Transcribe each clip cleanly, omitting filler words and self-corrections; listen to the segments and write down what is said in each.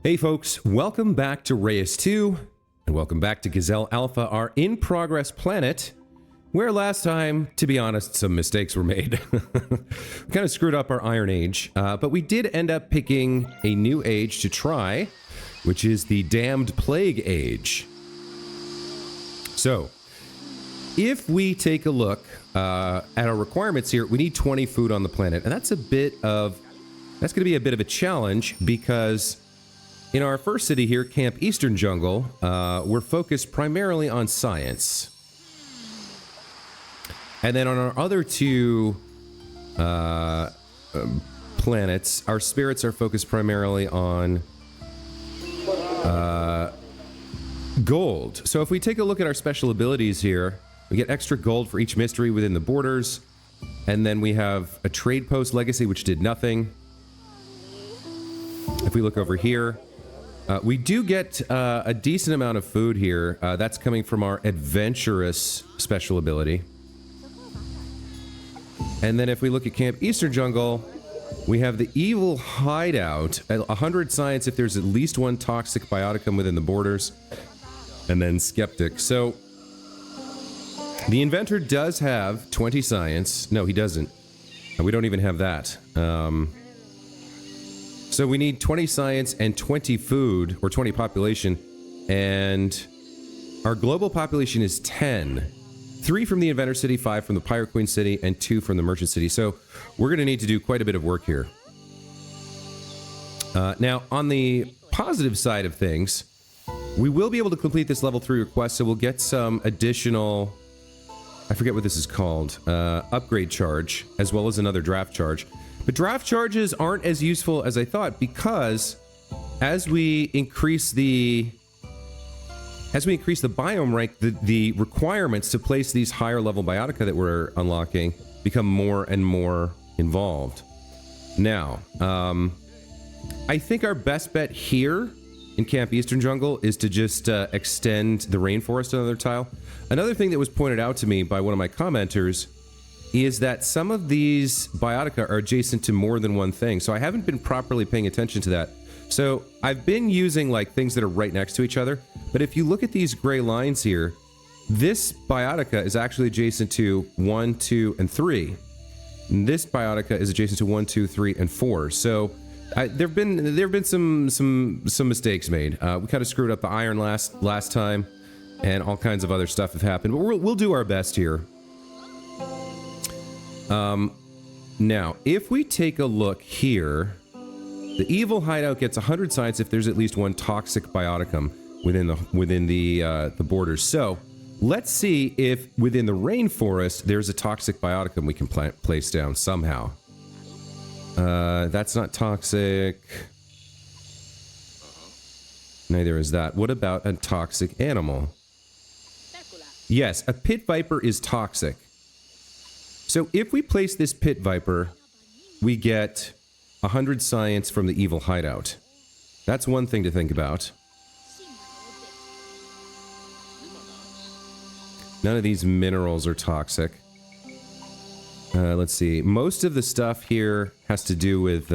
Hey folks, welcome back to Reus 2, and welcome back to Gazelle Alpha, our in-progress planet, where last time, to be honest, some mistakes were made. We kind of screwed up our Iron Age, but we did end up picking a new age to try, which is the Damned Plague Age. So, if we take a look at our requirements here, we need 20 food on the planet, and that's going to be a bit of a challenge because in our first city here, Camp Eastern Jungle, we're focused primarily on science. And then on our other two planets, our spirits are focused primarily on gold. So if we take a look at our special abilities here, we get extra gold for each mystery within the borders. And then we have a trade post legacy, which did nothing. If we look over here, we do get a decent amount of food here. That's coming from our adventurous special ability. And then if we look at Camp Eastern Jungle, we have the evil hideout, 100 science if there's at least one toxic bioticum within the borders, and then skeptic. So the inventor does have 20 science. No, he doesn't. We don't even have that. So we need 20 science and 20 food, or 20 population, and our global population is 10. 3 from the Inventor City, 5 from the Pirate Queen City, and 2 from the Merchant City. So we're going to need to do quite a bit of work here. Now, on the positive side of things, we will be able to complete this level 3 request, so we'll get some additional, I forget what this is called, upgrade charge, as well as another draft charge. But draft charges aren't as useful as I thought, because as we increase the biome rank, the requirements to place these higher level biotica that we're unlocking become more and more involved. Now, I think our best bet here in Camp Eastern Jungle is to just extend the rainforest another tile. Another thing that was pointed out to me by one of my commenters is that some of these biotica are adjacent to more than one thing, so I haven't been properly paying attention to that. So I've been using like things that are right next to each other, but if you look at these gray lines here, this biotica is actually adjacent to 1, 2, and 3. And this biotica is adjacent to 1, 2, 3, and 4. So there've been some mistakes made. We kind of screwed up the iron last time, and all kinds of other stuff have happened. But we'll do our best here. Now, if we take a look here, the evil hideout gets 100 science if there's at least one toxic bioticum within the borders. So let's see if within the rainforest there's a toxic bioticum we can place down somehow. That's not toxic. Neither is that. What about a toxic animal? Yes, a pit viper is toxic. So if we place this pit viper, we get 100 science from the evil hideout. That's one thing to think about. None of these minerals are toxic. Let's see. Most of the stuff here has to do with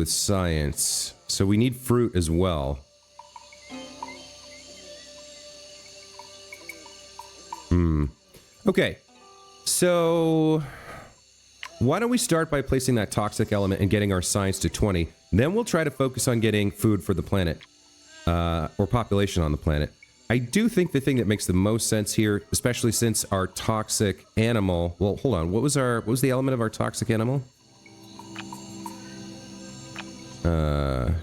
science. So we need fruit as well. Okay, so why don't we start by placing that toxic element and getting our science to 20. Then we'll try to focus on getting food for the planet, or population on the planet. I do think the thing that makes the most sense here, especially since our toxic animal, well, hold on, what was the element of our toxic animal? The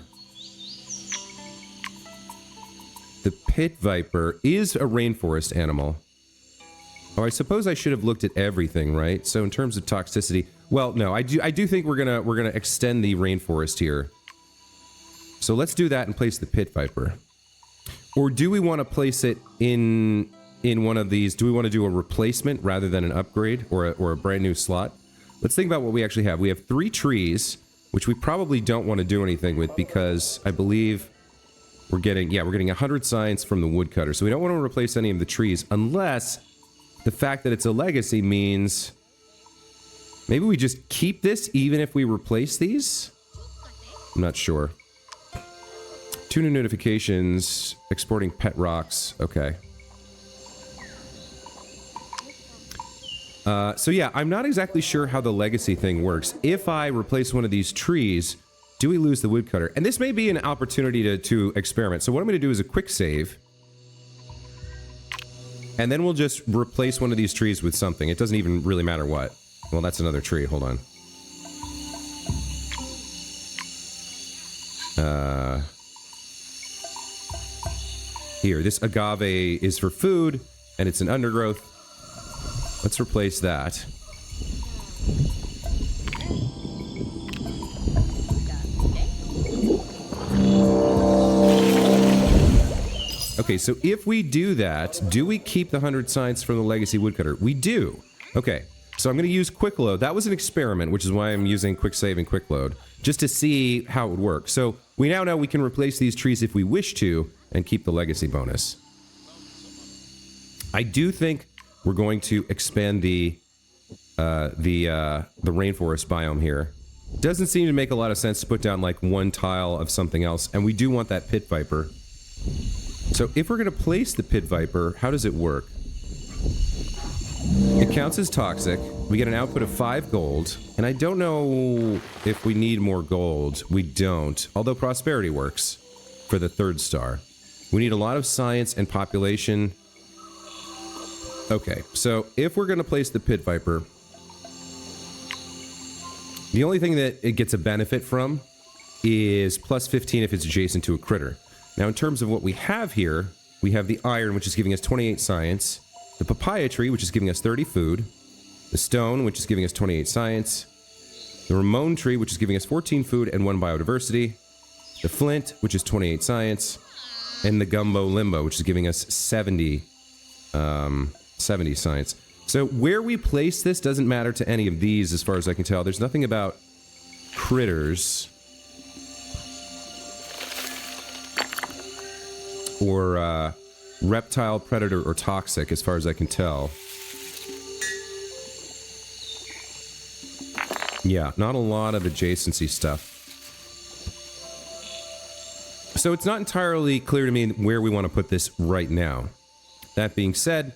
pit viper is a rainforest animal. Oh, I suppose I should have looked at everything, right? So in terms of toxicity, well, no, I do think we're gonna extend the rainforest here. So let's do that and place the pit viper. Or do we want to place it in one of these? Do we want to do a replacement rather than an upgrade or a brand new slot? Let's think about what we actually have. We have 3 trees, which we probably don't want to do anything with because I believe we're getting 100 science from the woodcutter. So we don't want to replace any of the trees unless the fact that it's a legacy means maybe we just keep this even if we replace these? I'm not sure. 2 new notifications. Exporting pet rocks. Okay. So yeah, I'm not exactly sure how the legacy thing works. If I replace one of these trees, do we lose the woodcutter? And this may be an opportunity to experiment. So what I'm going to do is a quick save. And then we'll just replace one of these trees with something. It doesn't even really matter what. Well, that's another tree. Hold on. Here, this agave is for food, and it's an undergrowth. Let's replace that. Okay, so if we do that, do we keep the 100 science from the legacy woodcutter? We do. Okay, so I'm going to use quick load. That was an experiment, which is why I'm using quick save and quick load, just to see how it would work. So we now know we can replace these trees if we wish to and keep the legacy bonus. I do think we're going to expand the rainforest biome here. Doesn't seem to make a lot of sense to put down like one tile of something else, and we do want that pit viper. So if we're going to place the pit viper, how does it work? It counts as toxic. We get an output of 5 gold, and I don't know if we need more gold. We don't, although prosperity works for the 3rd star. We need a lot of science and population. Okay, so if we're going to place the pit viper, the only thing that it gets a benefit from is plus 15 if it's adjacent to a critter. Now, in terms of what we have here, we have the iron, which is giving us 28 science, the papaya tree, which is giving us 30 food, the stone, which is giving us 28 science, the Ramon tree, which is giving us 14 food and 1 biodiversity, the flint, which is 28 science, and the gumbo limbo, which is giving us 70 science. So where we place this doesn't matter to any of these as far as I can tell. There's nothing about critters or reptile, predator, or toxic as far as I can tell. Yeah, not a lot of adjacency stuff. So it's not entirely clear to me where we want to put this right now. That being said,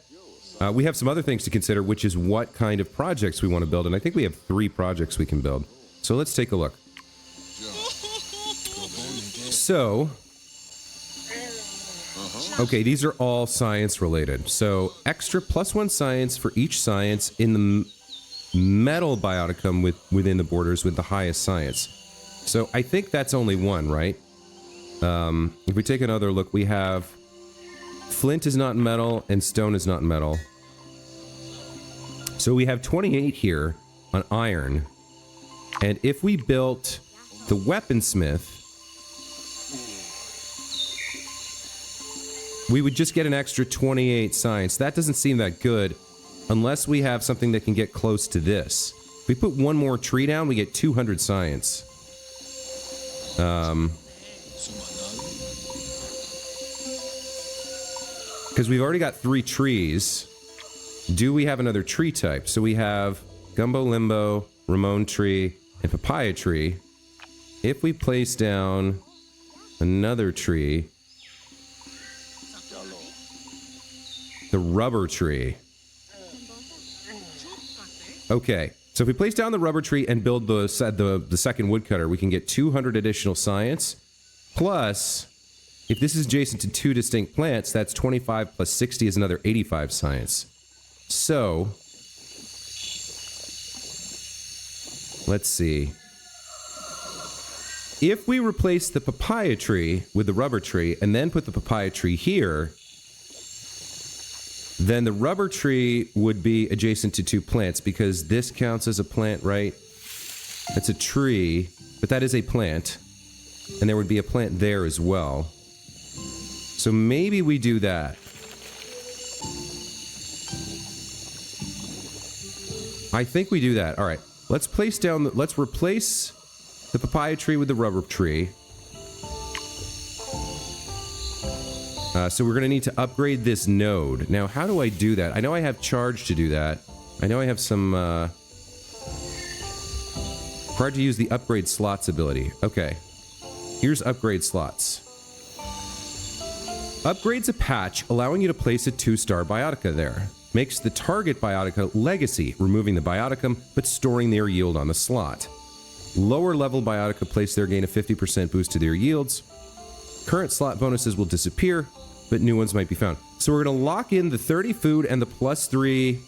we have some other things to consider, which is what kind of projects we want to build. And I think we have 3 projects we can build. So let's take a look. So, okay, these are all science related. So extra +1 science for each science in the metal bioticum within the borders with the highest science. So I think that's only 1, right? If we take another look, we have flint is not metal and stone is not metal. So we have 28 here on iron. And if we built the weaponsmith, we would just get an extra 28 science. That doesn't seem that good unless we have something that can get close to this. If we put 1 more tree down, we get 200 science. Because we've already got 3 trees. Do we have another tree type? So we have gumbo limbo, Ramon tree, and papaya tree. If we place down another tree, the rubber tree. Okay, so if we place down the rubber tree and build the second woodcutter, we can get 200 additional science. Plus, if this is adjacent to 2 distinct plants, that's 25 plus 60 is another 85 science. So, let's see. If we replace the papaya tree with the rubber tree and then put the papaya tree here, then the rubber tree would be adjacent to 2 plants because this counts as a plant, right? That's a tree, but that is a plant. And there would be a plant there as well. So maybe we do that. I think we do that. All right. Let's place down let's replace the papaya tree with the rubber tree. So we're going to need to upgrade this node. Now, how do I do that? I know I have charge to do that. I know I have some required to use the upgrade slots ability. Okay. Here's upgrade slots. Upgrades a patch, allowing you to place a 2-star Biotica there. Makes the target Biotica legacy, removing the Bioticum, but storing their yield on the slot. Lower level Biotica placed there gain a 50% boost to their yields. Current slot bonuses will disappear, but new ones might be found. So we're going to lock in the 30 food and the +3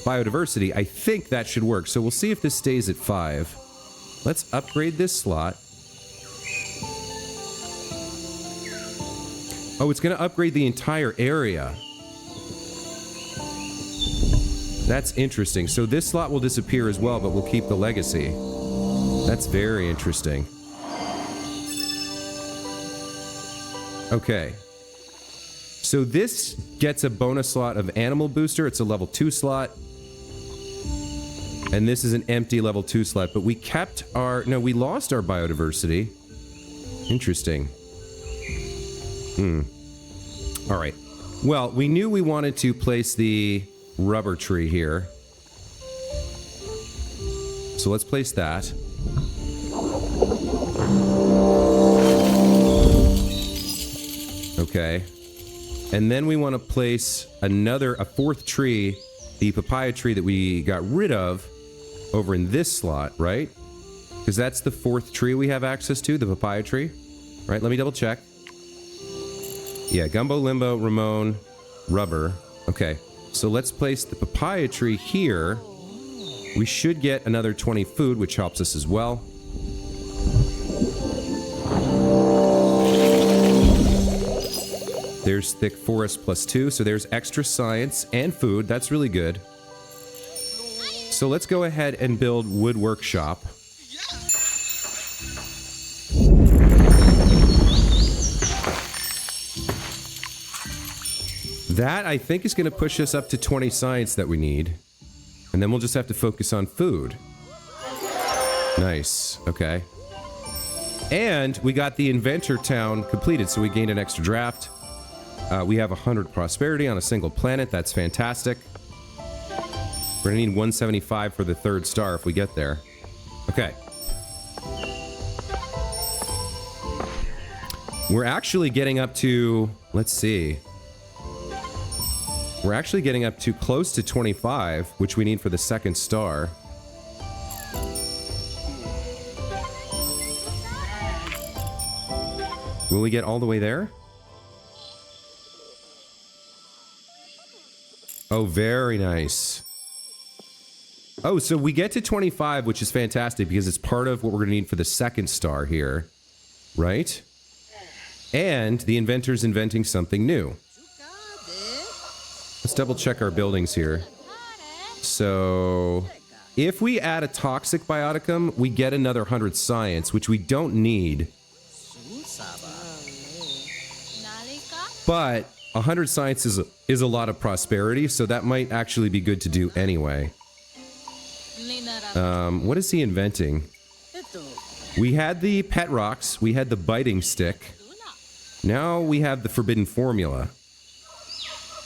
biodiversity. I think that should work. So we'll see if this stays at 5. Let's upgrade this slot. Oh, it's going to upgrade the entire area. That's interesting. So this slot will disappear as well, but we'll keep the legacy. That's very interesting. Okay. So this gets a bonus slot of animal booster. It's a level 2 slot. And this is an empty level 2 slot, but we kept our... No, we lost our biodiversity. Interesting. All right. Well, we knew we wanted to place the rubber tree here. So let's place that. Okay. And then we want to place a 4th tree, the papaya tree that we got rid of, over in this slot, right? Because that's the 4th tree we have access to, the papaya tree. Right, let me double check. Yeah, Gumbo, Limbo, Ramon, Rubber. Okay, so let's place the papaya tree here. We should get another 20 food, which helps us as well. There's Thick Forest +2, so there's extra science and food. That's really good. So let's go ahead and build Wood Workshop. That, I think, is going to push us up to 20 science that we need. And then we'll just have to focus on food. Nice. Okay. And we got the Inventor Town completed, so we gained an extra draft. We have 100 prosperity on a single planet. That's fantastic. We're going to need 175 for the 3rd star if we get there. Okay. We're actually getting up to... Let's see. We're actually getting up to close to 25, which we need for the 2nd star. Will we get all the way there? Oh, very nice. Oh, so we get to 25, which is fantastic because it's part of what we're going to need for the 2nd star here. Right? And the inventor's inventing something new. Let's double check our buildings here. So, if we add a toxic bioticum, we get another 100 science, which we don't need. But 100 science is a lot of prosperity, so that might actually be good to do anyway. What is he inventing? We had the pet rocks, we had the biting stick. Now we have the forbidden formula.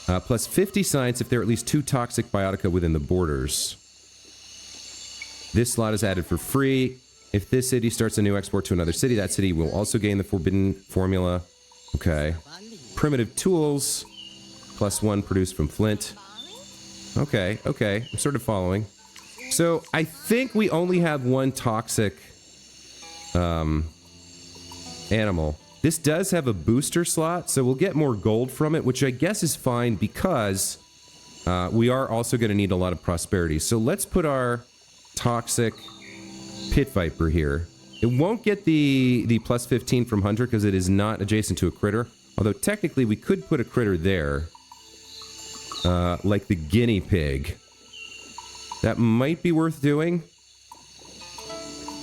Plus 50 science if there are at least 2 toxic biotica within the borders. This slot is added for free. If this city starts a new export to another city, that city will also gain the forbidden formula. Okay. Primitive tools. +1 produced from flint. Okay, okay. I'm sort of following. So, I think we only have 1 toxic animal. This does have a booster slot, so we'll get more gold from it, which I guess is fine because we are also going to need a lot of prosperity. So let's put our toxic pit viper here. It won't get the +15 from Hunter because it is not adjacent to a critter. Although technically we could put a critter there. Like the guinea pig. That might be worth doing.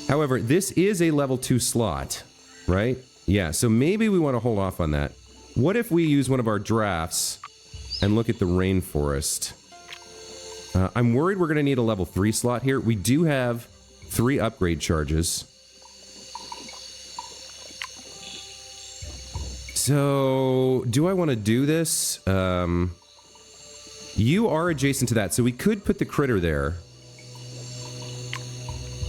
However, this is a level 2 slot, right? Yeah, so maybe we want to hold off on that. What if we use one of our drafts and look at the rainforest? I'm worried we're going to need a level 3 slot here. We do have 3 upgrade charges. So, do I want to do this? You are adjacent to that, so we could put the critter there.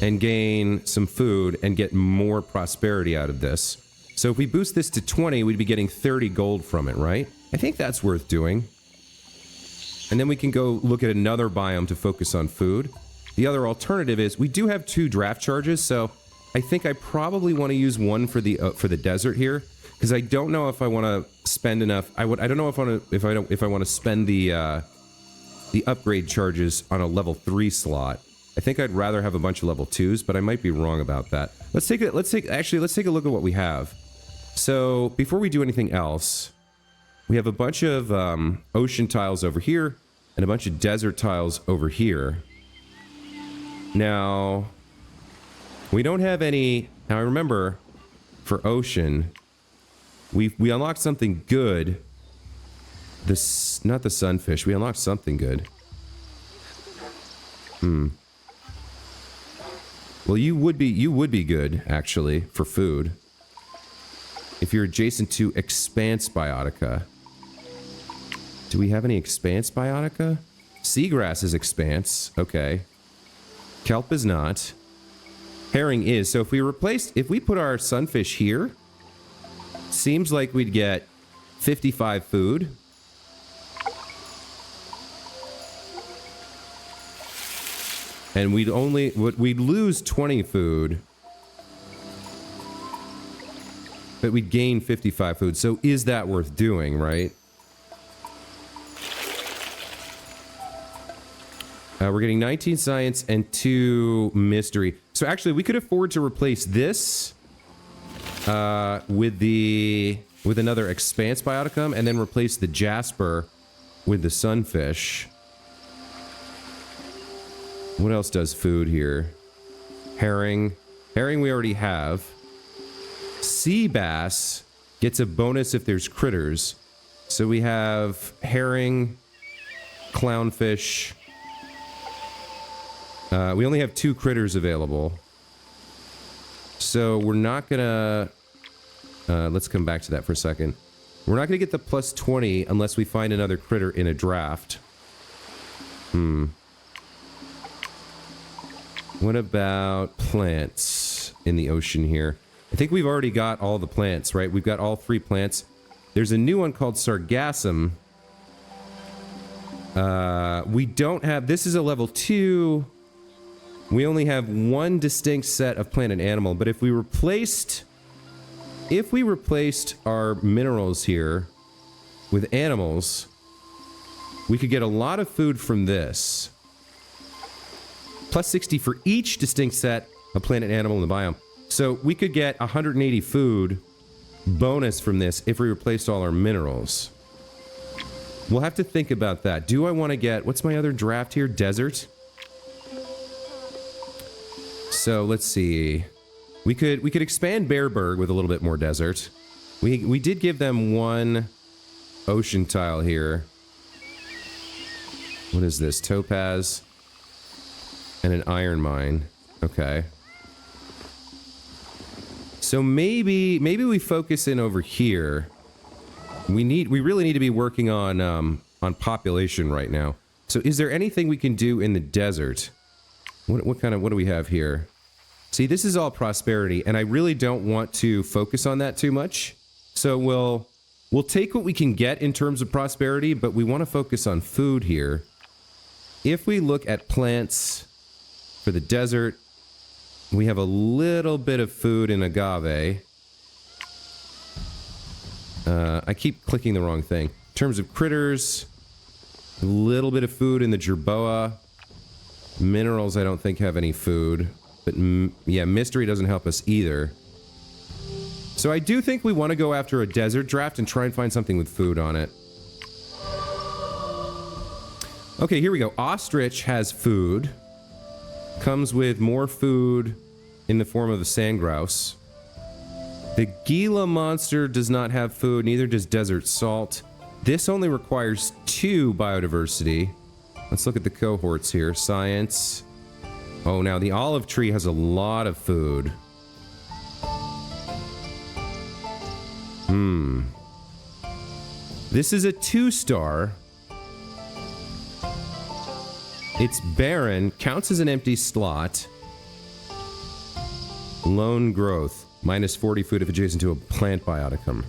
and gain some food and get more prosperity out of this. So if we boost this to 20, we'd be getting 30 gold from it, right? I think that's worth doing. And then we can go look at another biome to focus on food. The other alternative is we do have 2 draft charges, so I think I probably want to use one for the desert here, because I don't know if I want to spend enough. I don't know if I want to spend the upgrade charges on a level 3 slot. I think I'd rather have a bunch of level 2s, but I might be wrong about that. Let's take a look at what we have. So before we do anything else, we have a bunch of ocean tiles over here and a bunch of desert tiles over here. Now, we don't have any. Now, I remember for ocean, we unlocked something good. Not the sunfish. We unlocked something good. Well, you would be good actually for food if you're adjacent to Expanse Biotica. Do we have any Expanse Biotica? Seagrass is Expanse. Okay. Kelp is not. Herring is. So if we put our sunfish here, seems like we'd get 55 food. And we'd lose 20 food. But we'd gain 55 food. So is that worth doing, right? We're getting 19 science and 2 mystery. So actually, we could afford to replace this with another Expanse Bioticum, and then replace the Jasper with the Sunfish. What else does food here? Herring. Herring we already have. Sea bass gets a bonus if there's critters. So we have herring, clownfish. We only have 2 critters available. So we're not gonna... let's come back to that for a second. We're not gonna get the plus 20 unless we find another critter in a draft. What about plants in the ocean here? I think we've already got all the plants, right? We've got all 3 plants. There's a new one called Sargassum. We don't have... This is a level 2... We only have 1 distinct set of plant and animal, but if we replaced our minerals here with animals, we could get a lot of food from this. Plus 60 for each distinct set of plant and animal in the biome. So we could get 180 food bonus from this if we replaced all our minerals. We'll have to think about that. Do I want to get... What's my other draft here? Desert? So let's see. We could expand Bearberg with a little bit more desert. We did give them 1 ocean tile here. What is this? Topaz and an iron mine. Okay. So maybe we focus in over here. We really need to be working on population right now. So is there anything we can do in the desert? What do we have here? See, this is all prosperity, and I really don't want to focus on that too much. So we'll take what we can get in terms of prosperity, but we want to focus on food here. If we look at plants for the desert, we have a little bit of food in agave. I keep clicking the wrong thing. In terms of critters, a little bit of food in the jerboa. Minerals, I don't think have any food. But yeah, mystery doesn't help us either. So I do think we want to go after a desert draft and try and find something with food on it. Okay, here we go. Ostrich has food. Comes with more food in the form of a sand grouse. The Gila monster does not have food, neither does desert salt. This only requires 2 biodiversity. Let's look at the cohorts here. Science. Oh, now the olive tree has a lot of food. This is a 2-star. It's barren, counts as an empty slot. Lone growth. Minus 40 food if adjacent to a plant bioticum.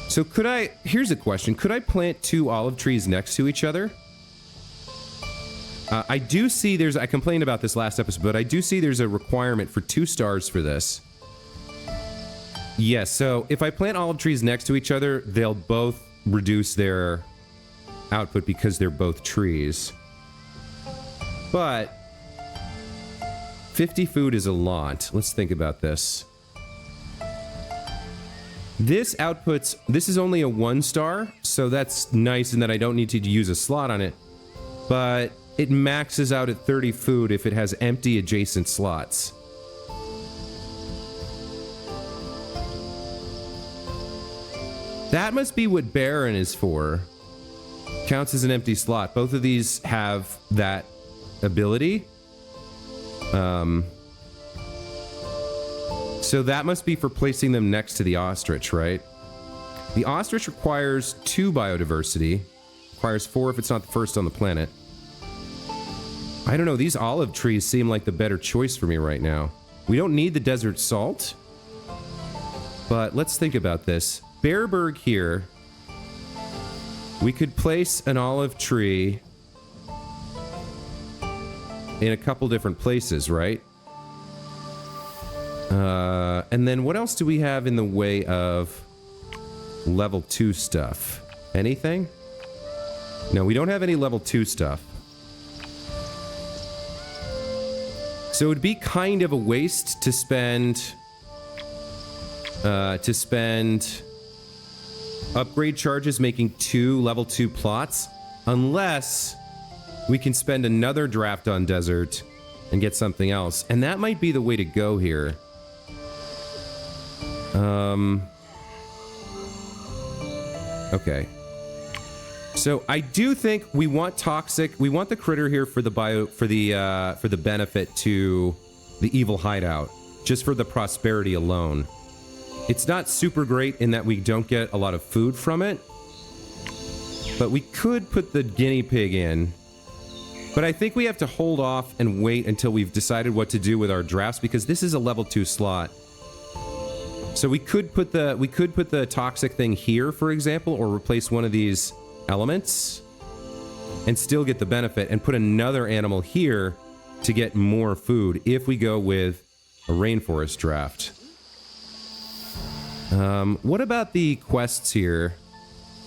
So could I... Here's a question. Could I plant 2 olive trees next to each other? I do see there's... I complained about this last episode, but I do see there's a requirement for 2 stars for this. Yes, so if I plant olive trees next to each other, they'll both reduce their output because they're both trees. But 50 food is a lot. Let's think about this. This outputs... This is only a 1 star, so that's nice in that I don't need to use a slot on it. But it maxes out at 30 food if it has empty adjacent slots. That must be what Baron is for. Counts as an empty slot. Both of these have that ability. So that must be for placing them next to the ostrich, right? The ostrich requires 2 biodiversity. Requires 4 if it's not the first on the planet. I don't know, these olive trees seem like the better choice for me right now. We don't need the desert salt. But let's think about this. Bearberg here. We could place an olive tree in a couple different places, right? And then what else do we have in the way of level 2 stuff? Anything? No, we don't have any level 2 stuff. So it would be kind of a waste to spend upgrade charges making 2 level 2 plots, unless we can spend another draft on desert and get something else. And that might be the way to go here. Okay. So I do think we want toxic. We want the critter here for the for the benefit to the evil hideout, just for the prosperity alone. It's not super great in that we don't get a lot of food from it, but we could put the guinea pig in. But I think we have to hold off and wait until we've decided what to do with our drafts, because this is a level 2 slot. So we could put the toxic thing here, for example, or replace one of these elements and still get the benefit, and put another animal here to get more food if we go with a rainforest draft. What about the quests here?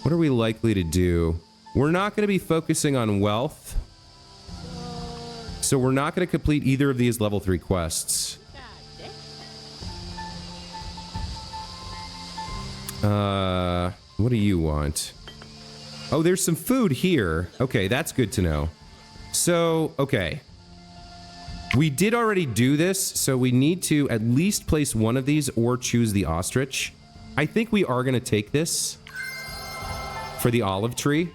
What are we likely to do? We're not going to be focusing on wealth, so we're not going to complete either of these level 3 quests. What do you want? Oh, there's some food here. Okay, that's good to know. So, okay. We did already do this, so we need to at least place one of these or choose the ostrich. I think we are going to take this for the olive tree.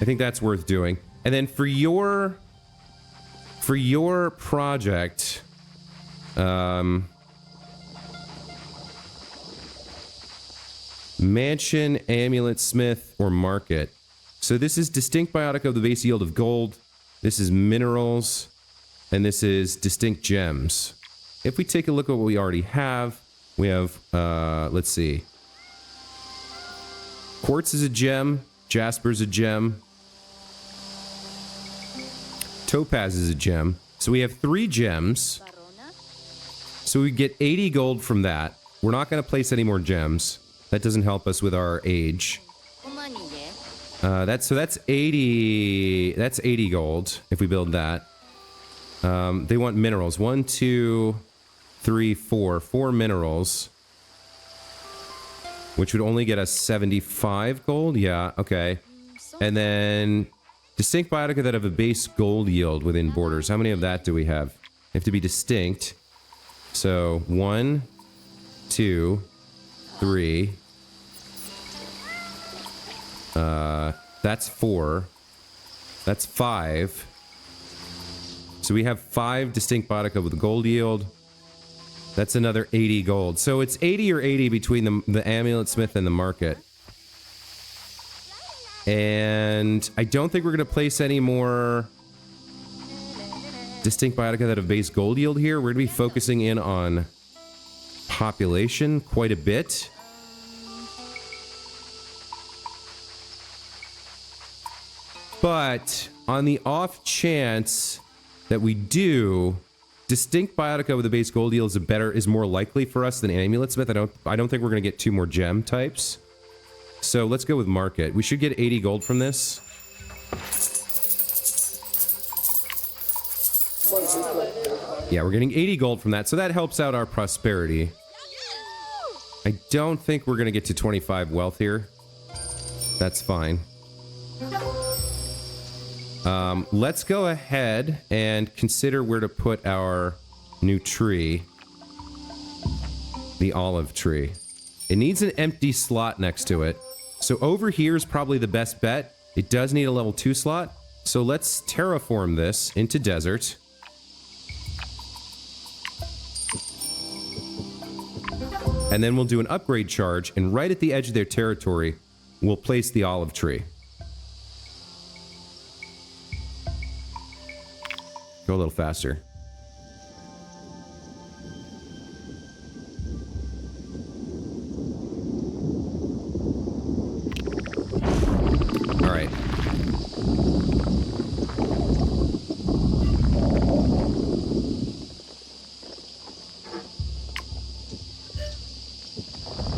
I think that's worth doing. And then for your project, mansion, amulet, smith, or market. So this is distinct biotic of the base yield of gold. This is minerals. And this is distinct gems. If we take a look at what we already have, we have, let's see. Quartz is a gem. Jasper is a gem. Topaz is a gem. So we have 3 gems. So we get 80 gold from that. We're not going to place any more gems. That doesn't help us with our age. That's 80. That's 80 gold if we build that. They want minerals. 1, 2, 3, 4. 4 minerals. Which would only get us 75 gold. Yeah, okay. And then distinct biotica that have a base gold yield within borders. How many of that do we have? They have to be distinct. So 1, 2, 3. That's 4. That's 5. So we have 5 distinct biotica with a gold yield. That's another 80 gold. So it's 80 or 80 between the amulet smith and the market. And I don't think we're going to place any more distinct biotica that have base gold yield here. We're going to be focusing in on population quite a bit. But on the off chance that we do, distinct biotica with a base gold yield is more likely for us than amulet smith. I don't think we're going to get 2 more gem types. So let's go with market. We should get 80 gold from this. Yeah, we're getting 80 gold from that, so that helps out our prosperity. I don't think we're going to get to 25 wealth here. That's fine. Let's go ahead and consider where to put our new tree. The olive tree. It needs an empty slot next to it. So over here is probably the best bet. It does need a level 2 slot. So let's terraform this into desert. And then we'll do an upgrade charge, and right at the edge of their territory, we'll place the olive tree. Go a little faster. All right.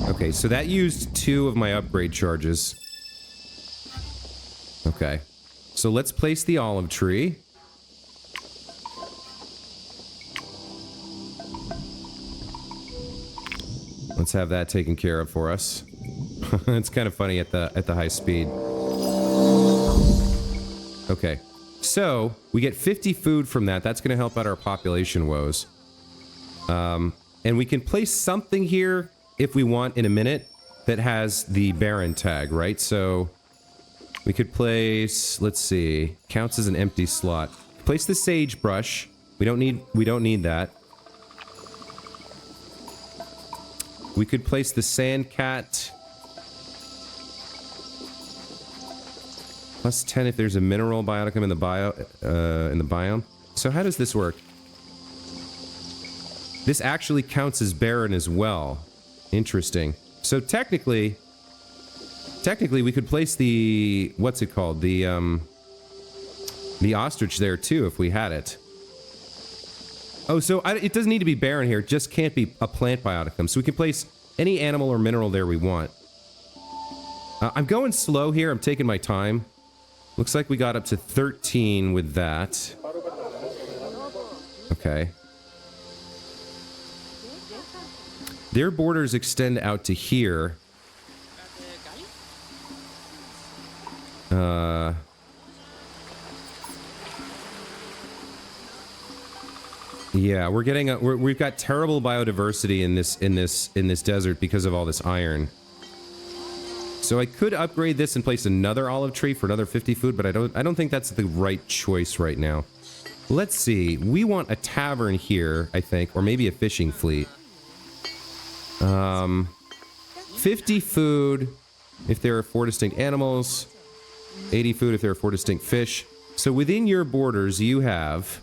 Okay, so that used 2 of my upgrade charges. Okay. So let's place the olive tree. Let's have that taken care of for us. It's kind of funny at the high speed. Okay. So, we get 50 food from that. That's going to help out our population woes. And we can place something here if we want in a minute that has the Baron tag, right? So we could place, let's see, counts as an empty slot. Place the sagebrush. We don't need that. We could place the sand cat. Plus 10 if there's a mineral bioticum in the biome. So how does this work? This actually counts as barren as well. Interesting. So technically we could place the, what's it called? The ostrich there too if we had it. Oh, so it doesn't need to be barren here. It just can't be a plant bioticum. So we can place any animal or mineral there we want. I'm going slow here. I'm taking my time. Looks like we got up to 13 with that. Okay. Their borders extend out to here. Yeah, we're getting we've got terrible biodiversity in this desert because of all this iron. So I could upgrade this and place another olive tree for another 50 food, but I don't think that's the right choice right now. Let's see. We want a tavern here, I think, or maybe a fishing fleet. 50 food if there are 4 distinct animals. 80 food if there are 4 distinct fish. So within your borders, you have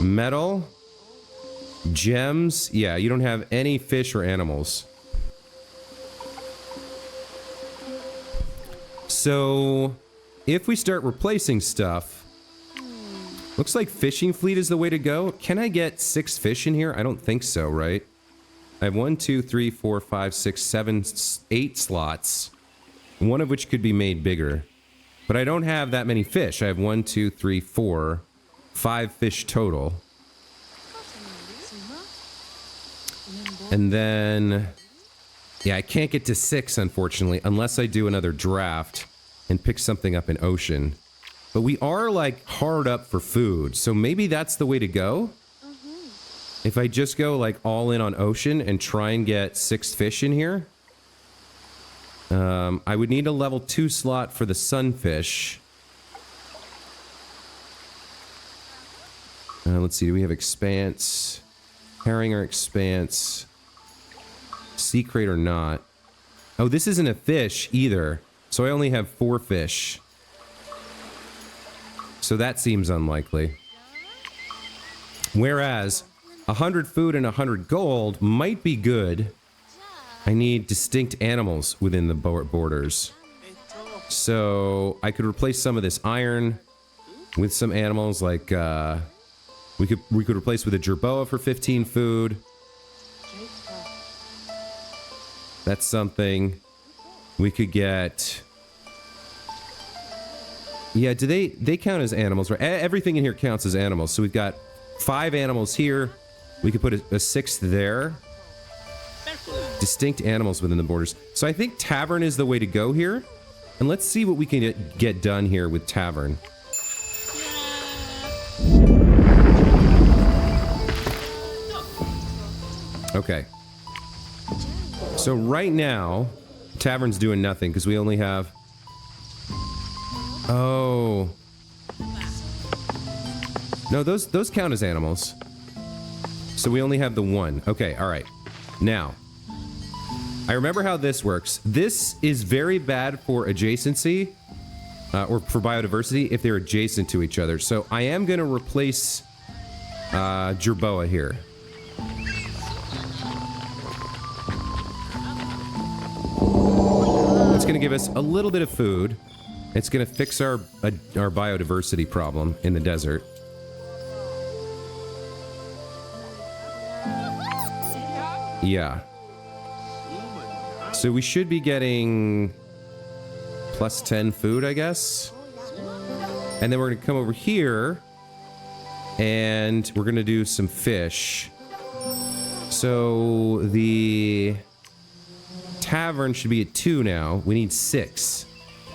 metal, gems. Yeah, you don't have any fish or animals. So if we start replacing stuff, looks like fishing fleet is the way to go. Can I get 6 fish in here? I don't think so, right? I have 1, 2, 3, 4, 5, 6, 7, 8 slots. One of which could be made bigger. But I don't have that many fish. I have 1, 2, 3, 4, 5 fish total. And then... yeah, I can't get to 6, unfortunately, unless I do another draft and pick something up in ocean. But we are, like, hard up for food, so maybe that's the way to go? If I just go, like, all in on ocean and try and get 6 fish in here? I would need a level 2 slot for the sunfish. Let's see, do we have expanse? Herring or expanse? Sea crate or not? Oh, this isn't a fish either. So I only have 4 fish. So that seems unlikely. Whereas 100 food and 100 gold might be good. I need distinct animals within the borders. So I could replace some of this iron with some animals like we could replace with a jerboa for 15 food. That's something. We could get. Yeah, do they count as animals, right? Everything in here counts as animals. So we've got 5 animals here. We could put a 6th there. Distinct animals within the borders. So I think tavern is the way to go here. And let's see what we can get done here with tavern. Okay. So right now, tavern's doing nothing because we only have... Oh. No, those count as animals. So we only have the 1. Okay, all right. Now, I remember how this works. This is very bad for adjacency, or for biodiversity, if they're adjacent to each other. So I am going to replace jerboa here. It's going to give us a little bit of food. It's going to fix our biodiversity problem in the desert. Yeah. So we should be getting plus 10 food, I guess. And then we're going to come over here and we're going to do some fish. So the tavern should be at 2 now. We need 6.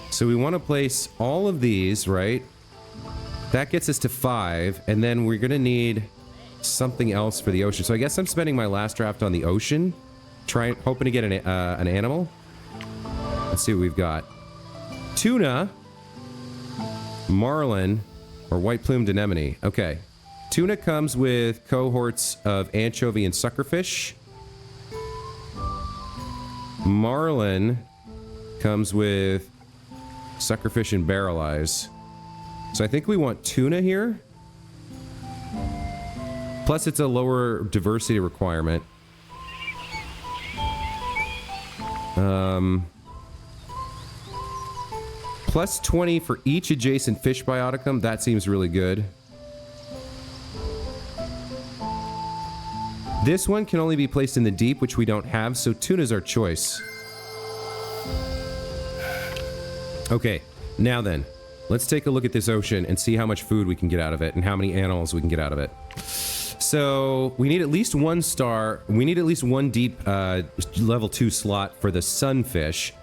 So we want to place all of these, right? That gets us to 5. And then we're going to need something else for the ocean. So I guess I'm spending my last draft on the ocean. Hoping to get an animal. Let's see what we've got. Tuna, marlin, or white-plumed anemone. Okay. Tuna comes with cohorts of anchovy and suckerfish. Marlin comes with suckerfish and barrel eyes. So I think we want tuna here. Plus it's a lower diversity requirement. Plus 20 for each adjacent fish bioticum. That seems really good. This one can only be placed in the deep, which we don't have, so tuna's our choice. Okay, now then, let's take a look at this ocean and see how much food we can get out of it and how many animals we can get out of it. So we need at least 1 star. We need at least 1 deep level 2 slot for the sunfish.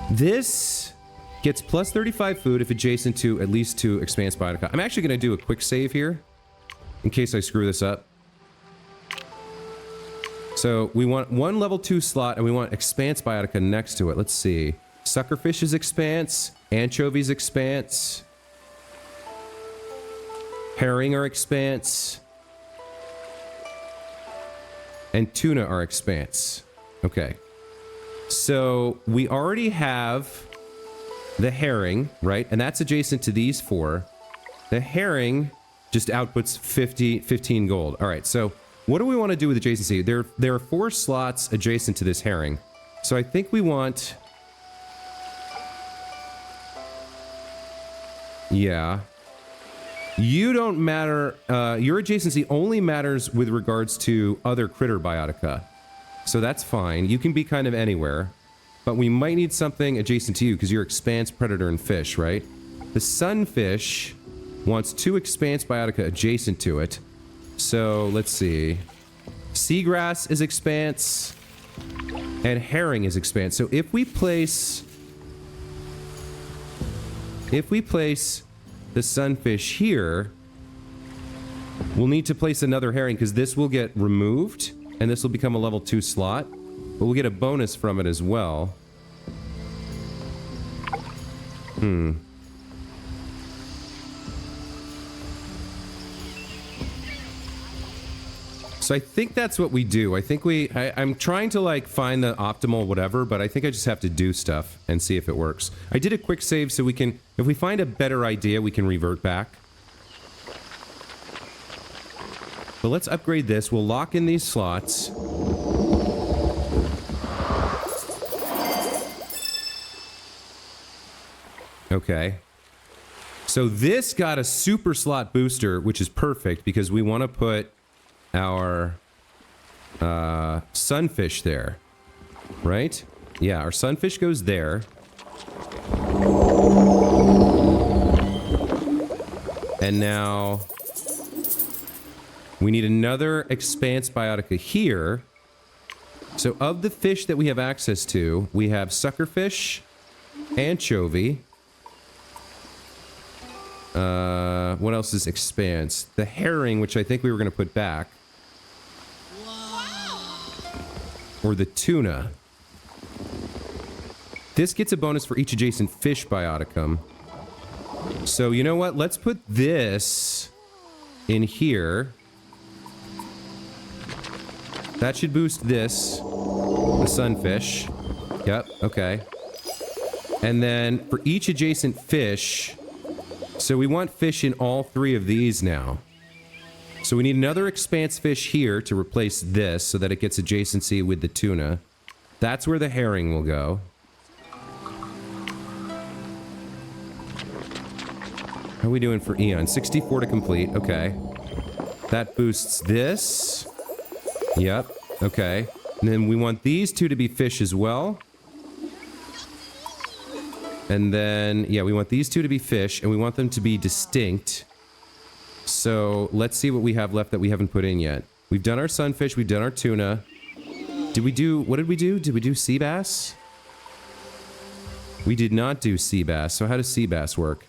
This gets plus 35 food if adjacent to at least 2 expanse biotica. I'm actually going to do a quick save here in case I screw this up. So we want 1 level 2 slot and we want expanse biotica next to it. Let's see. Suckerfish is expanse. Anchovies expanse. Herring are expanse. And tuna are expanse. Okay. So we already have the herring, right? And that's adjacent to these 4. The herring just outputs 15 gold. All right, so what do we want to do with adjacency? There are 4 slots adjacent to this herring. So I think we want... Yeah. You don't matter. Your adjacency only matters with regards to other critter biotica. So that's fine. You can be kind of anywhere. But we might need something adjacent to you because you're expanse, predator, and fish, right? The sunfish wants 2 expanse biotica adjacent to it. So let's see. Seagrass is expanse. And herring is expanse. So if we place the sunfish here, we'll need to place another herring because this will get removed and this will become a level 2 slot, but we'll get a bonus from it as well. So I think that's what we do. I think I'm trying to like find the optimal whatever, but I think I just have to do stuff and see if it works. I did a quick save so we can, if we find a better idea, we can revert back. But let's upgrade this. We'll lock in these slots. Okay. So this got a super slot booster, which is perfect because we want to put our sunfish there. Right? Yeah, our sunfish goes there. And now we need another Expanse Biotica here. So of the fish that we have access to, we have suckerfish, anchovy. What else is Expanse? The herring, which I think we were going to put back. Or the tuna. This gets a bonus for each adjacent fish bioticum. So you know what? Let's put this in here. That should boost this. The sunfish. Yep, okay. And then for each adjacent fish... So we want fish in all three of these now. So we need another Expanse fish here to replace this so that it gets adjacency with the tuna. That's where the herring will go. How are we doing for Eon? 64 to complete. Okay. That boosts this. Yep. Okay. And then we want these two to be fish as well. And then, yeah, we want these two to be fish, and we want them to be distinct. So let's see what we have left that we haven't put in yet. We've done our sunfish, we've done our tuna. Did we do, what did we do? Did we do sea bass? We did not do sea bass, so how does sea bass work?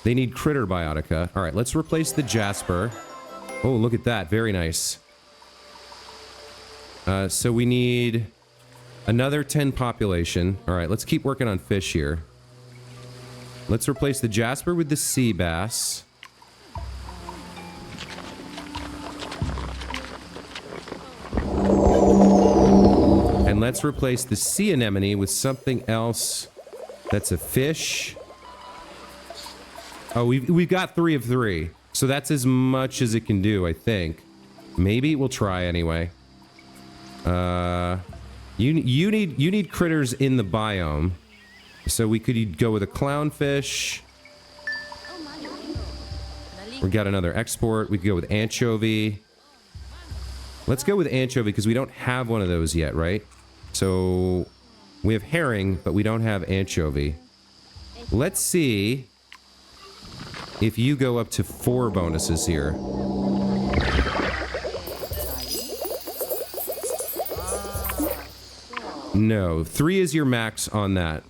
They need critter biotica. All right, let's replace the jasper. Oh, look at that, very nice. So we need another 10 population. All right, let's keep working on fish here. Let's replace the jasper with the sea bass. And let's replace the sea anemone with something else that's a fish. Oh, we've got 3 of 3. So that's as much as it can do, I think. Maybe we'll try anyway. You need critters in the biome. So we could go with a clownfish. We got another export. We could go with anchovy. Let's go with anchovy because we don't have one of those yet, right? So we have herring, but we don't have anchovy. Let's see if you go up to 4 bonuses here. No, 3 is your max on that.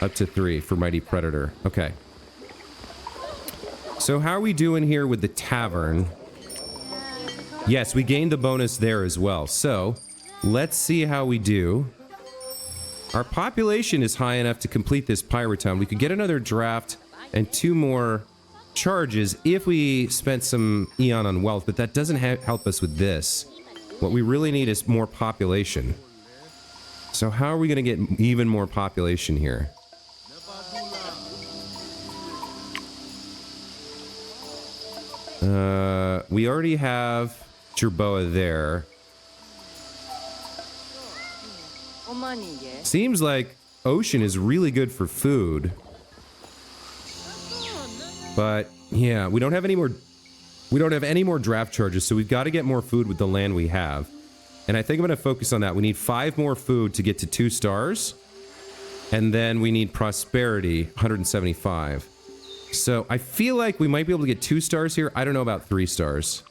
Up to 3 for Mighty Predator. Okay. So how are we doing here with the tavern? Yes, we gained the bonus there as well. So, let's see how we do. Our population is high enough to complete this pirate town. We could get another draft and 2 more charges if we spent some Eon on wealth, but that doesn't help us with this. What we really need is more population. So how are we going to get even more population here? We already have Jerboa there. Seems like ocean is really good for food. But yeah, we don't have any more draft charges, so we've got to get more food with the land we have. And I think I'm going to focus on that. We need 5 more food to get to 2 stars. And then we need prosperity, 175. So I feel like we might be able to get 2 stars here. I don't know about 3 stars.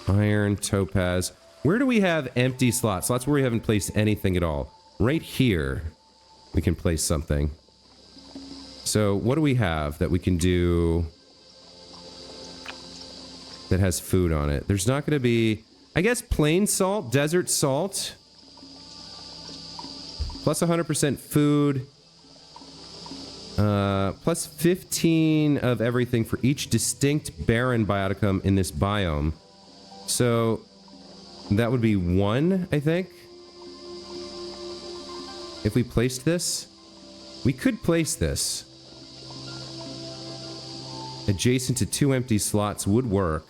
Iron, topaz. Where do we have empty slots? Slots where we haven't placed anything at all. Right here, we can place something. So what do we have that we can do that has food on it? There's not going to be... I guess plain salt, desert salt. Plus 100% food. Plus 15 of everything for each distinct barren bioticum in this biome. So that would be 1, I think. If we placed this, we could place this. Adjacent to 2 empty slots would work.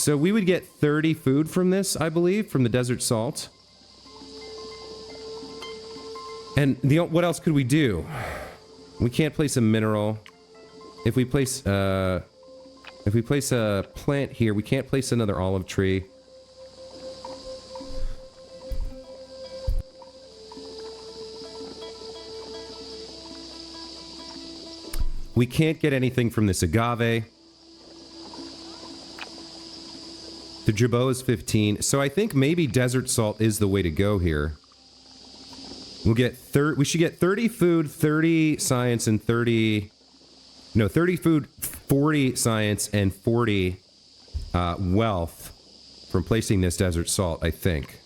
So we would get 30 food from this, I believe, from the desert salt. And what else could we do? We can't place a mineral. If we place a plant here, we can't place another olive tree. We can't get anything from this agave. The Jerboa is 15. So I think maybe desert salt is the way to go here. We'll get we should get 30 food, 30 science, and 30 food, 40 science, and 40 wealth from placing this desert salt, I think.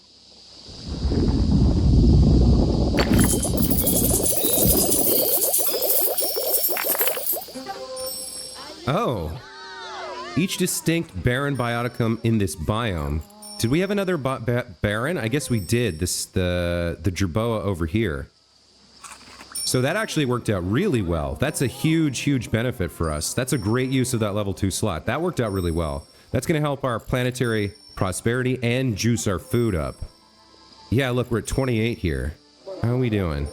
Oh. Each distinct barren bioticum in this biome. Did we have another barren? I guess we did. The Jerboa over here. So that actually worked out really well. That's a huge, huge benefit for us. That's a great use of that level 2 slot. That worked out really well. That's going to help our planetary prosperity and juice our food up. Yeah, look, we're at 28 here. How are we doing?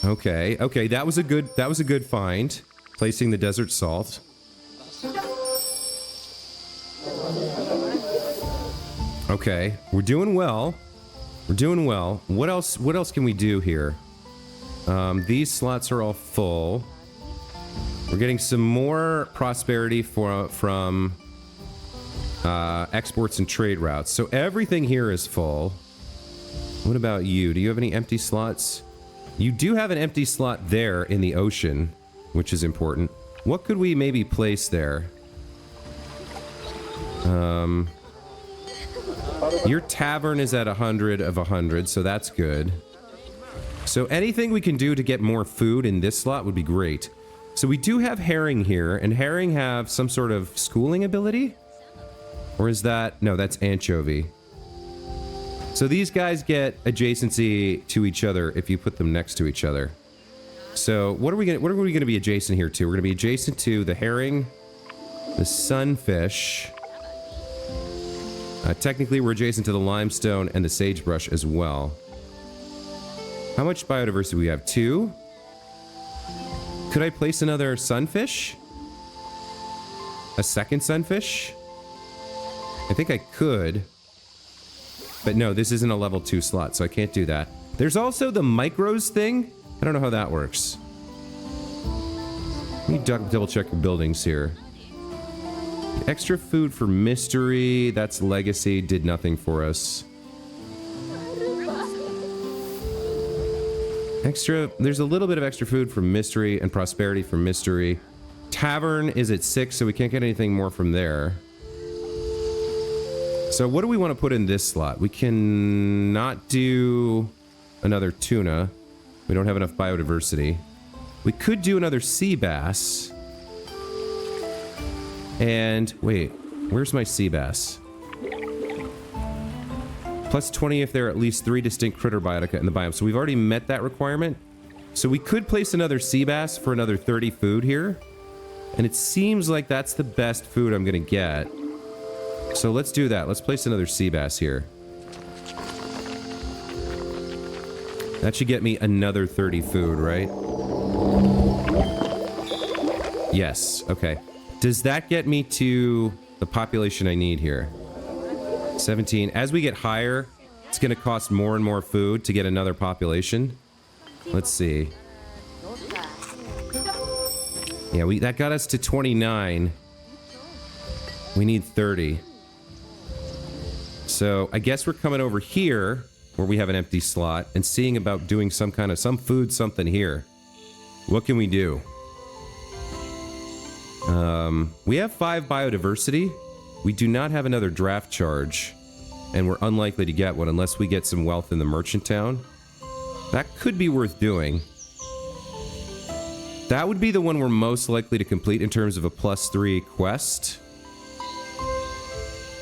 Okay, okay, that was a good find. Placing the desert salt. Okay, we're doing well. We're doing well. What else can we do here? These slots are all full. We're getting some more prosperity from exports and trade routes. So everything here is full. What about you? Do you have any empty slots? You do have an empty slot there in the ocean, which is important. What could we maybe place there? Your tavern is at 100 of 100, so that's good. So anything we can do to get more food in this slot would be great. So we do have herring here, and herring have some sort of schooling ability? Or is that... No, that's anchovy. So these guys get adjacency to each other if you put them next to each other. So what are we gonna be adjacent here to? We're gonna be adjacent to the herring, the sunfish. Technically, we're adjacent to the limestone and the sagebrush as well. How much biodiversity do we have? 2? Could I place another sunfish? A second sunfish? I think I could. But no, this isn't a level 2 slot, so I can't do that. There's also the micros thing. I don't know how that works. Let me double check your buildings here. Extra food for mystery. That's legacy. Did nothing for us. There's a little bit of extra food for mystery and prosperity for mystery. Tavern is at 6, so we can't get anything more from there. So what do we want to put in this slot? We can not do another tuna. We don't have enough biodiversity. We could do another sea bass. And wait, where's my sea bass? Plus 20 if there are at least 3 distinct critter biotica in the biome. So we've already met that requirement. So we could place another sea bass for another 30 food here. And it seems like that's the best food I'm gonna get. So let's do that. Let's place another sea bass here. That should get me another 30 food, right? Yes, okay. Does that get me to the population I need here? 17. As we get higher, it's going to cost more and more food to get another population. Let's see. Yeah, that got us to 29. We need 30. So I guess we're coming over here where we have an empty slot and seeing about doing some food something here. What can we do? We have 5 biodiversity. We do not have another draft charge, and we're unlikely to get one unless we get some wealth in the merchant town. That could be worth doing. That would be the one we're most likely to complete in terms of a +3 quest.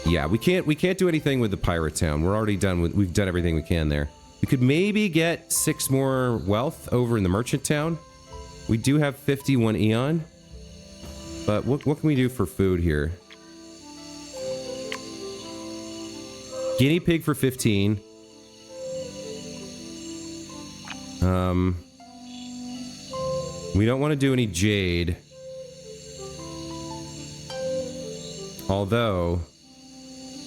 Yeah, we can't do anything with the pirate town. We're already done with, we've done everything we can there. We could maybe get 6 more wealth over in the merchant town. We do have 51 Eon. But what can we do for food here? Guinea pig for 15. We don't want to do any jade. Although,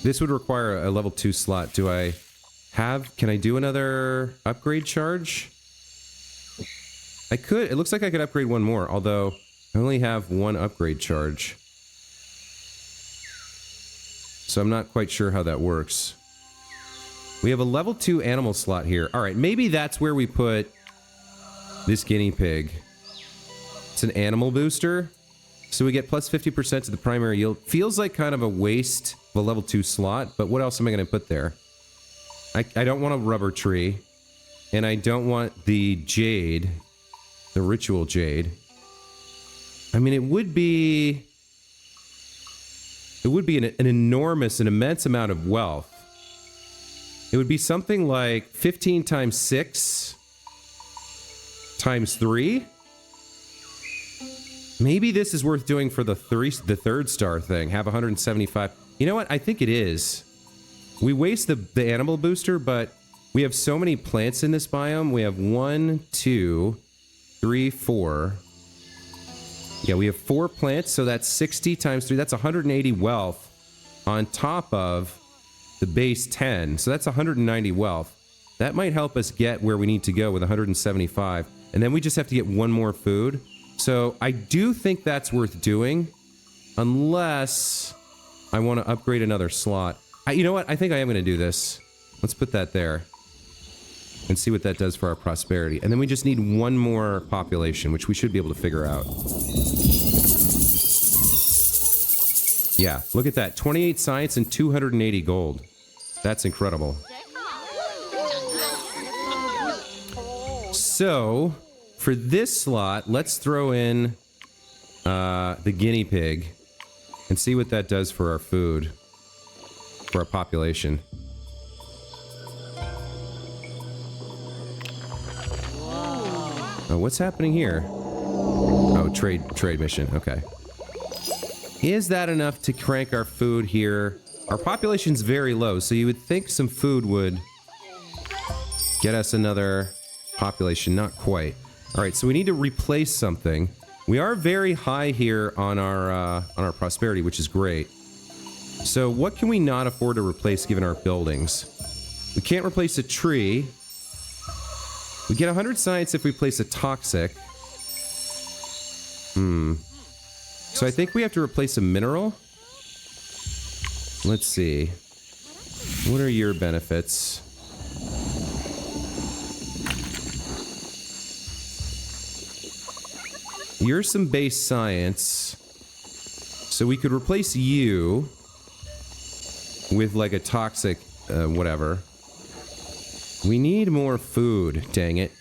this would require a level 2 slot. Can I do another upgrade charge? I could. It looks like I could upgrade one more, although I only have one upgrade charge. So I'm not quite sure how that works. We have a level 2 animal slot here. All right, maybe that's where we put this guinea pig. It's an animal booster. So we get plus 50% to the primary yield. Feels like kind of a waste of a level 2 slot, but what else am I going to put there? I don't want a rubber tree. And I don't want the jade. The ritual jade. I mean, it would be an immense amount of wealth. It would be something like 15 times 6 times 3. Maybe this is worth doing for the third star thing. Have 175. You know what? I think it is. We waste the animal booster, but we have so many plants in this biome. We have 1, 2, 3, 4. Yeah, we have 4 plants, so that's 60 times 3. That's 180 wealth on top of the base 10. So that's 190 wealth. That might help us get where we need to go with 175. And then we just have to get one more food. So I do think that's worth doing, unless I want to upgrade another slot. You know what? I think I am going to do this. Let's put that there and see what that does for our prosperity. And then we just need one more population, which we should be able to figure out. Yeah, look at that. 28 science and 280 gold. That's incredible. So, for this slot, let's throw in the guinea pig and see what that does for our food, for our population. Oh, what's happening here? Oh, trade mission. Okay. Is that enough to crank our food here? Our population's very low, so you would think some food would get us another population. Not quite. All right, so we need to replace something. We are very high here on our prosperity, which is great. So what can we not afford to replace given our buildings? We can't replace a tree. We get 100 science if we place a toxic. So I think we have to replace a mineral. Let's see. What are your benefits? You're some base science. So we could replace you with like a toxic whatever. We need more food, dang it.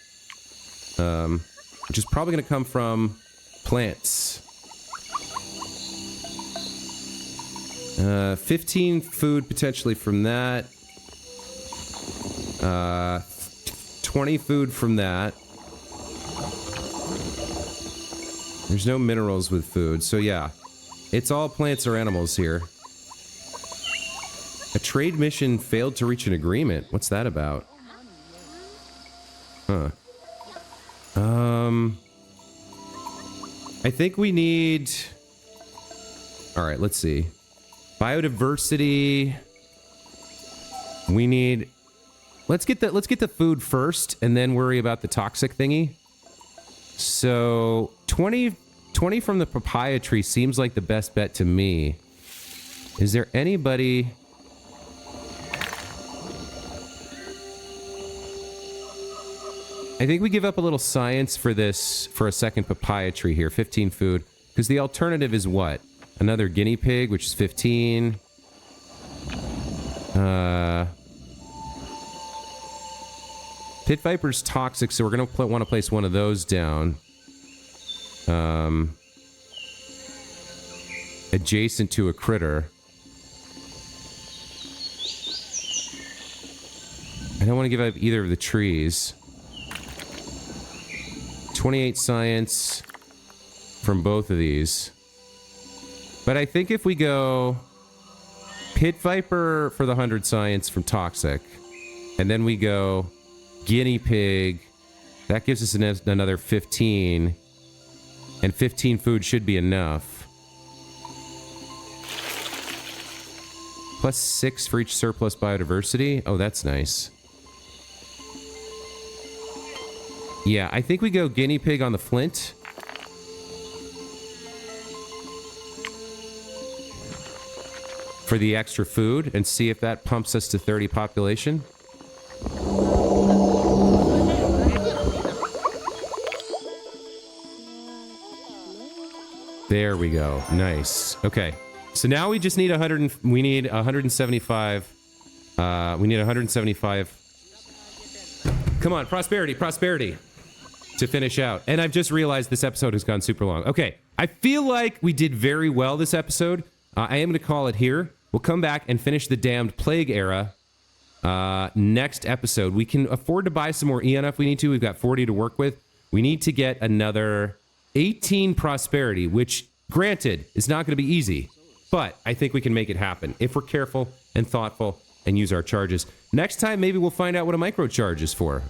Which is probably going to come from plants. 15 food potentially from that. 20 food from that. There's no minerals with food, so yeah. It's all plants or animals here. A trade mission failed to reach an agreement. What's that about? Huh. I think we need... Alright, let's see. Biodiversity. We need... Let's get the food first, and then worry about the toxic thingy. So, 20 from the papaya tree seems like the best bet to me. Is there anybody... I think we give up a little science for this, for a second papaya tree here. 15 food. Because the alternative is what? Another guinea pig, which is 15. Pit Viper's toxic, so we're going to want to place one of those down. Adjacent to a critter. I don't want to give up either of the trees. 28 science from both of these. But I think if we go pit viper for the 100 science from toxic. And then we go guinea pig. That gives us another 15. And 15 food should be enough. Plus 6 for each surplus biodiversity. Oh, that's nice. Yeah, I think we go guinea pig on the flint. For the extra food and see if that pumps us to 30 population. There we go. Nice. Okay. So now we just need 175. We need 175. Come on, prosperity, prosperity. To finish out. And I've just realized this episode has gone super long. Okay. I feel like we did very well this episode. I am going to call it here. We'll come back and finish the damned plague era next episode. We can afford to buy some more EN if we need to. We've got 40 to work with. We need to get another 18 prosperity, which, granted, is not going to be easy. But I think we can make it happen if we're careful and thoughtful and use our charges. Next time, maybe we'll find out what a microcharge is for.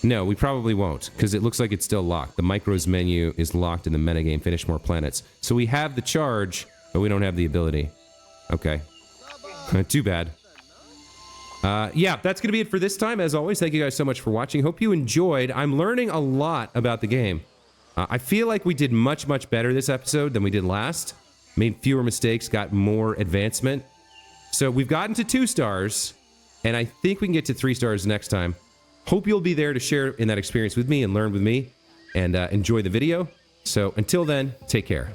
No, we probably won't, because it looks like it's still locked. The micros menu is locked in the metagame. Finish more planets. So we have the charge, but we don't have the ability. Okay. Too bad. Yeah, that's going to be it for this time. As always, thank you guys so much for watching. Hope you enjoyed. I'm learning a lot about the game. I feel like we did much, much better this episode than we did last. Made fewer mistakes, got more advancement. So we've gotten to 2 stars, and I think we can get to 3 stars next time. Hope you'll be there to share in that experience with me and learn with me and enjoy the video. So until then, take care.